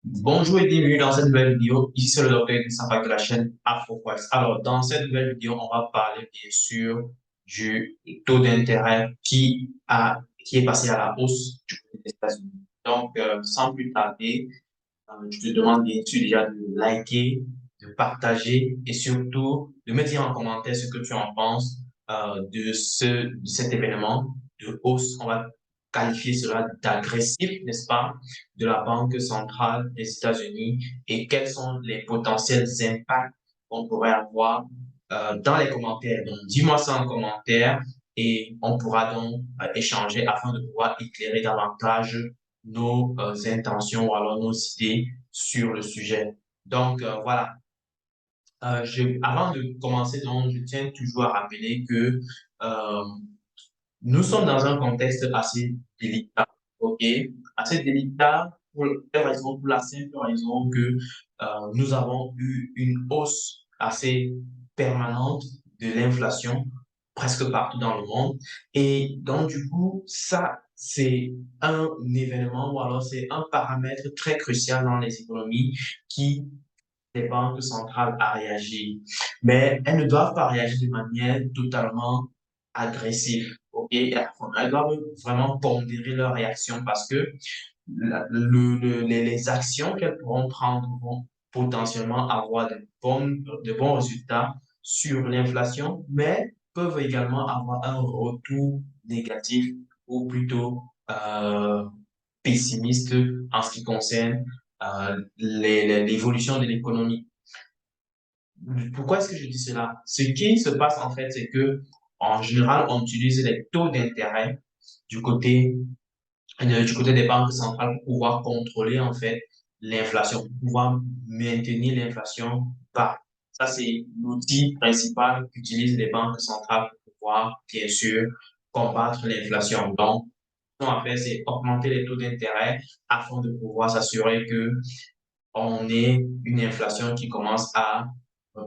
Bonjour et bienvenue dans cette nouvelle vidéo. Ici, c'est le docteur Christophe de la chaîne AfroQuest. Alors, dans cette nouvelle vidéo, on va parler bien sûr du taux d'intérêt qui est passé à la hausse du côté des États-Unis. Donc, sans plus tarder, je te demande bien sûr déjà de liker, de partager et surtout de me dire en commentaire ce que tu en penses de cet événement de hausse. On va qualifier cela d'agressif, n'est-ce pas, de la Banque centrale des États-Unis et quels sont les potentiels impacts qu'on pourrait avoir dans les commentaires. Donc, dis-moi ça en commentaire et on pourra donc échanger afin de pouvoir éclairer davantage nos intentions ou alors nos idées sur le sujet. Donc, voilà. Avant de commencer, donc, je tiens toujours à rappeler que euh, nous sommes dans un contexte assez délicat, ok? Assez délicat pour la simple raison que nous avons eu une hausse assez permanente de l'inflation presque partout dans le monde. Et donc, du coup, ça, c'est un événement ou alors c'est un paramètre très crucial dans les économies qui les banques centrales à réagir. Mais elles ne doivent pas réagir de manière totalement agressive. Ok, elles doivent vraiment pondérer leur réaction parce que les actions qu'elles pourront prendre vont potentiellement avoir de bons résultats sur l'inflation, mais peuvent également avoir un retour négatif ou plutôt pessimiste en ce qui concerne l'évolution de l'économie. Pourquoi est-ce que je dis cela? Ce qui se passe en fait, c'est que en général, on utilise les taux d'intérêt du côté, du côté des banques centrales pour pouvoir contrôler en fait l'inflation, pour pouvoir maintenir l'inflation bas. Ça, c'est l'outil principal qu'utilisent les banques centrales pour pouvoir, bien sûr, combattre l'inflation. Donc, ce qu'on va faire, c'est augmenter les taux d'intérêt afin de pouvoir s'assurer que on ait une inflation qui commence à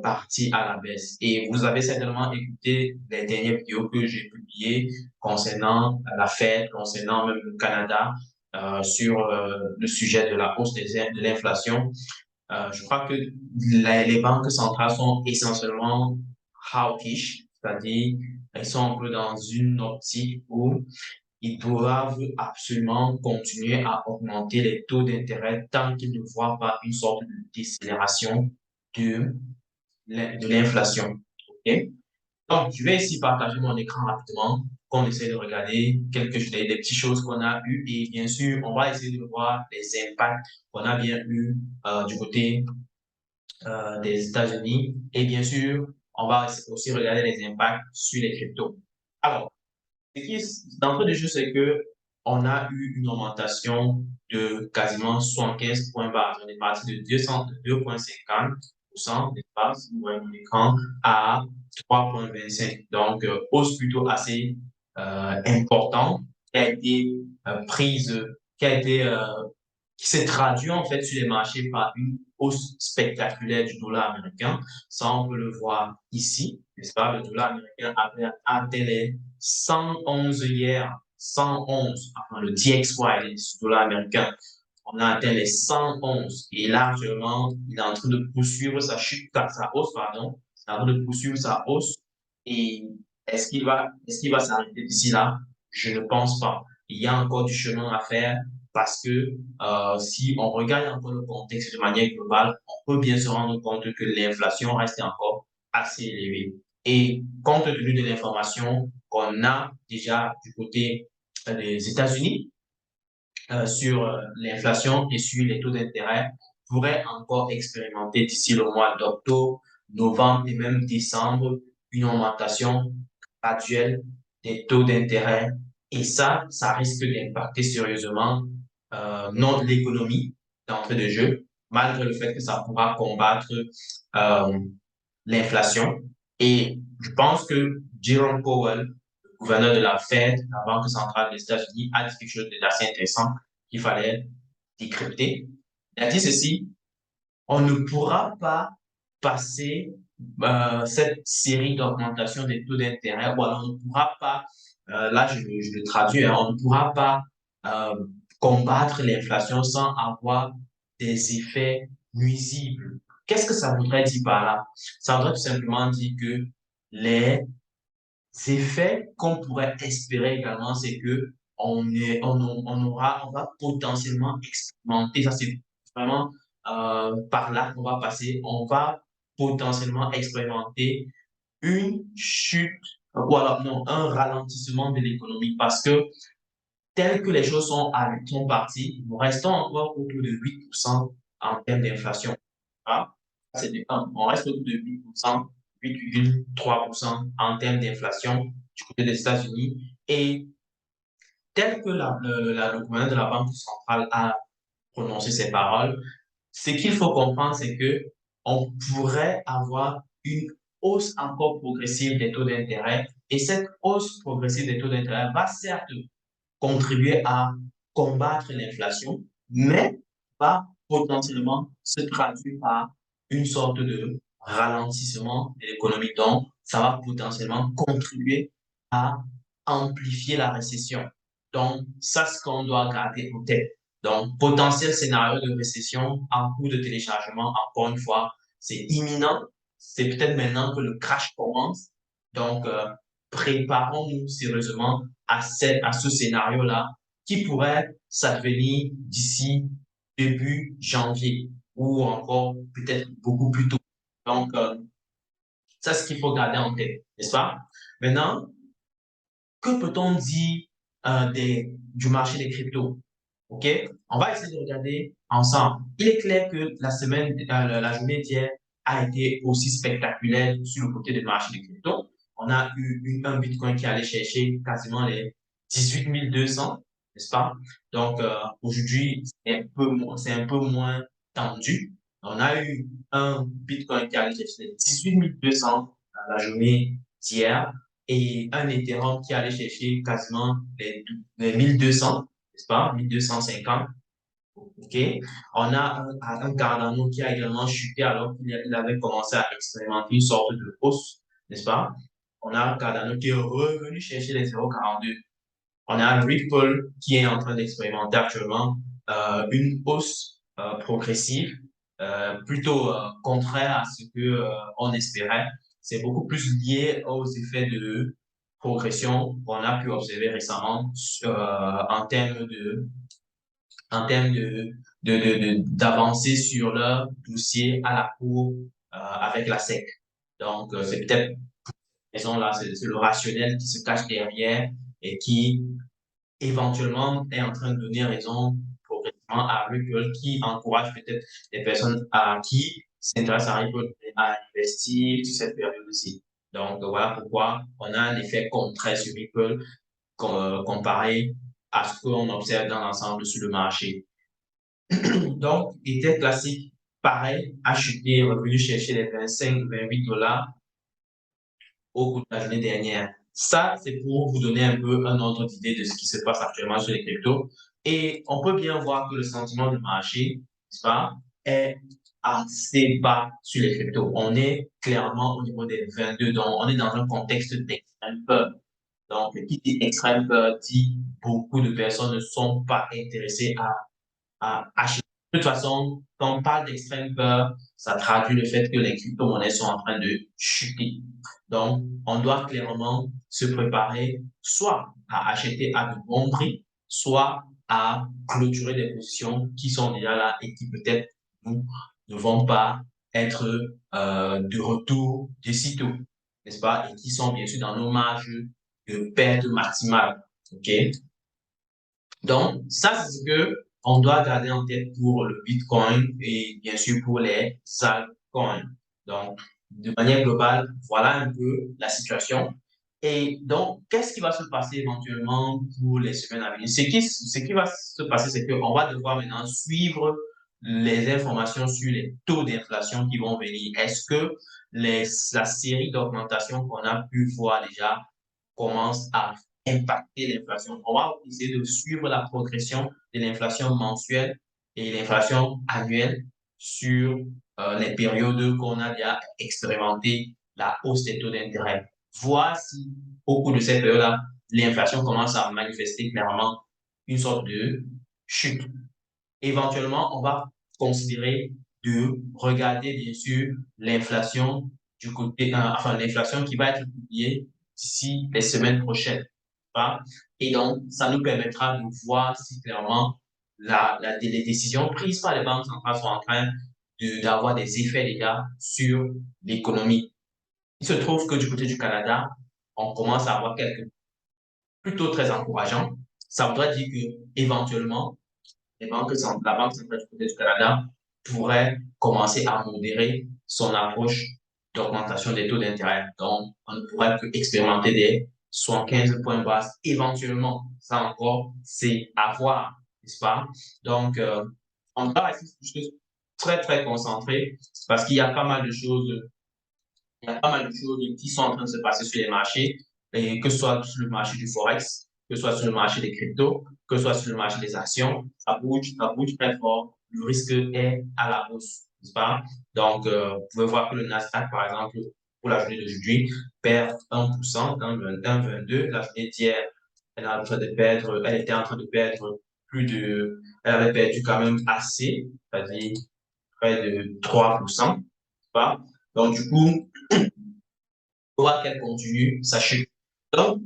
partir à la baisse. Et vous avez certainement écouté les dernières vidéos que j'ai publiées concernant la Fed, concernant même le Canada, sur le sujet de la hausse de l'inflation. Je crois que les banques centrales sont essentiellement hawkish, c'est-à-dire elles sont un peu dans une optique où ils doivent absolument continuer à augmenter les taux d'intérêt tant qu'ils ne voient pas une sorte de décélération de, de l'inflation. OK? Donc, je vais ici partager mon écran rapidement, qu'on essaie de regarder des petites choses qu'on a eues et bien sûr, on va essayer de voir les impacts qu'on a bien eu du côté des États-Unis et bien sûr, on va aussi regarder les impacts sur les cryptos. Alors, ce qui est d'entrée de jeu, c'est que on a eu une augmentation de quasiment 75 points base. On est parti de 2,50% d'espace, vous voyez mon écran, à 3,25. Donc, hausse plutôt assez importante qui a été prise, qui a été qui s'est traduit en fait sur les marchés par une hausse spectaculaire du dollar américain. Ça, on peut le voir ici, n'est-ce pas? Le dollar américain avait atteint les 111 hier, 111, enfin le DXY, le dollar américain. On a atteint les 111 et là, actuellement, il est en train de poursuivre sa chute, sa hausse, pardon. Il est en train de poursuivre sa hausse et est-ce qu'il va s'arrêter d'ici là? Je ne pense pas. Il y a encore du chemin à faire parce que si on regarde encore le contexte de manière globale, on peut bien se rendre compte que l'inflation reste encore assez élevée. Et compte tenu de l'information qu'on a déjà du côté des États-Unis sur l'inflation et sur les taux d'intérêt, on pourrait encore expérimenter d'ici le mois d'octobre, novembre et même décembre une augmentation graduelle des taux d'intérêt. Et ça risque d'impacter sérieusement l'économie d'entrée de jeu, malgré le fait que ça pourra combattre euh, l'inflation. Et je pense que Jerome Powell, le gouverneur de la Fed, la Banque centrale des États-Unis, a dit quelque chose d'assez intéressant qu'il fallait décrypter. Il a dit ceci, on ne pourra pas passer cette série d'augmentation des taux d'intérêt, ou alors on ne pourra pas, là je le traduis, hein, on ne pourra pas combattre l'inflation sans avoir des effets nuisibles. Qu'est-ce que ça voudrait dire par là? Ça voudrait tout simplement dire que les effets qu'on pourrait espérer également, c'est que on va potentiellement expérimenter, ça c'est vraiment par là qu'on va passer, on va potentiellement expérimenter une chute, ou alors non, un ralentissement de l'économie parce que tel que les choses sont parties, nous restons encore autour de 8% en termes d'inflation. Ah, c'est de 1. On reste autour de 8%, 8,3% en termes d'inflation du côté des États-Unis. Et tel que le gouverneur de la Banque centrale a prononcé ces paroles, ce qu'il faut comprendre, c'est que on pourrait avoir une hausse encore progressive des taux d'intérêt. Et cette hausse progressive des taux d'intérêt va certes contribuer à combattre l'inflation, mais va potentiellement se traduire par une sorte de ralentissement de l'économie. Donc, ça va potentiellement contribuer à amplifier la récession. Donc, ça, c'est ce qu'on doit garder en tête. Donc, potentiel scénario de récession en cours de téléchargement, encore une fois, c'est imminent. C'est peut-être maintenant que le crash commence. Donc, préparons-nous sérieusement à ce scénario-là qui pourrait s'advenir d'ici début janvier ou encore peut-être beaucoup plus tôt. Donc, ça, c'est ce qu'il faut garder en tête, n'est-ce pas? Maintenant, que peut-on dire du marché des cryptos? OK? On va essayer de regarder ensemble. Il est clair que la journée d'hier a été aussi spectaculaire sur le côté du marché des cryptos. On a eu un Bitcoin qui allait chercher quasiment les 18 200, n'est-ce pas? Donc, aujourd'hui, c'est un peu moins tendu. On a eu un Bitcoin qui allait chercher les 18 200 à la journée d'hier et un Ethereum qui allait chercher quasiment les 1200, n'est-ce pas? 1250. OK. On a un Cardano qui a également chuté alors qu'il avait commencé à expérimenter une sorte de hausse, n'est-ce pas? On a un Cardano qui est revenu chercher les 0,42. On a un Ripple qui est en train d'expérimenter actuellement une hausse progressive, plutôt contraire à ce que on espérait. C'est beaucoup plus lié aux effets de progression qu'on a pu observer récemment en termes d'avancée sur leur dossier à la cour avec la SEC. Donc, c'est peut-être raison là, c'est le rationnel qui se cache derrière et qui éventuellement est en train de donner raison progressivement à Ripple, qui encourage peut-être les personnes qui s'intéressent à Ripple à investir sur cette période-ci. Donc, voilà pourquoi on a un effet contraire sur Ripple comparé à ce qu'on observe dans l'ensemble sur le marché. Donc, Ether classique, pareil, a chuté, revenu chercher les 25-28 $ au cours de la journée dernière. Ça, c'est pour vous donner un peu un ordre d'idée de ce qui se passe actuellement sur les cryptos. Et on peut bien voir que le sentiment de marché, n'est-ce pas, est assez bas sur les cryptos. On est clairement au niveau des 22, donc on est dans un contexte d'extrême peur. Donc, qui dit extrême peur dit beaucoup de personnes ne sont pas intéressées à acheter. De toute façon, quand on parle d'extrême peur, ça traduit le fait que les crypto-monnaies sont en train de chuter. Donc, on doit clairement se préparer soit à acheter à de bons prix, soit à clôturer des positions qui sont déjà là et qui peut-être ne vont pas être de retour de sitôt, n'est-ce pas? Et qui sont bien sûr dans nos marges de perte maximale. OK? Donc, ça, c'est ce que on doit garder en tête pour le Bitcoin et bien sûr pour les altcoins. Donc, de manière globale, voilà un peu la situation. Et donc, qu'est-ce qui va se passer éventuellement pour les semaines à venir? Ce qui va se passer, c'est qu'on va devoir maintenant suivre les informations sur les taux d'inflation qui vont venir. Est-ce que la série d'augmentation qu'on a pu voir déjà commence à impacter l'inflation? On va essayer de suivre la progression de l'inflation mensuelle et l'inflation annuelle sur les périodes qu'on a déjà expérimenté la hausse des taux d'intérêt. Voir si au cours de cette période-là, l'inflation commence à manifester clairement une sorte de chute. Éventuellement, on va considérer de regarder, bien sûr, l'inflation du côté, enfin, l'inflation qui va être publiée d'ici les semaines prochaines. Hein. Et donc, ça nous permettra de voir si clairement les décisions prises par les banques centrales sont en train d'avoir des effets, les gars, sur l'économie. Il se trouve que du côté du Canada, on commence à avoir quelques plutôt très encourageants. Ça voudrait dire que éventuellement, la Banque centrale du côté du Canada pourrait commencer à modérer son approche d'augmentation des taux d'intérêt. Donc, on ne pourrait que expérimenter des 75 points bas éventuellement. Ça encore, c'est à voir, n'est-ce pas? Donc, on doit rester très, très concentré parce qu'il y a pas mal de choses il y a pas mal de choses qui sont en train de se passer sur les marchés, et que ce soit sur le marché du Forex, que ce soit sur le marché des cryptos, que ce soit sur le marché des actions, ça bouge très fort. Le risque est à la hausse, n'est-ce pas? Donc, vous pouvez voir que le Nasdaq, par exemple, pour la journée d'aujourd'hui, perd 1%, 1,22. La journée d'hier, elle était en train de perdre elle avait perdu quand même assez, c'est-à-dire près de 3%, n'est-ce pas? Donc, du coup, voir qu'elle continue sa chute. Donc,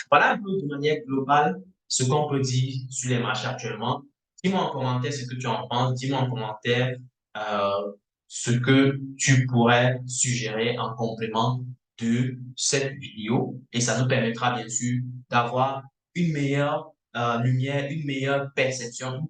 voilà un peu de manière globale ce qu'on peut dire sur les marchés actuellement. Dis-moi en commentaire ce que tu en penses. Dis-moi en commentaire euh, ce que tu pourrais suggérer en complément de cette vidéo. Et ça nous permettra bien sûr d'avoir une meilleure lumière, une perception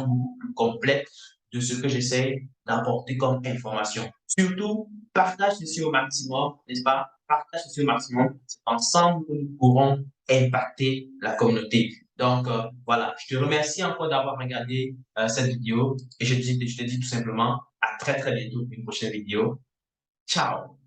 beaucoup plus complète de ce que j'essaie d'apporter comme information. Surtout, partage ceci au maximum, n'est-ce pas? Partage ceci au maximum. C'est ensemble que nous pourrons impacter la communauté. Donc, voilà, je te remercie encore d'avoir regardé cette vidéo et je te dis tout simplement à très, très bientôt pour une prochaine vidéo. Ciao!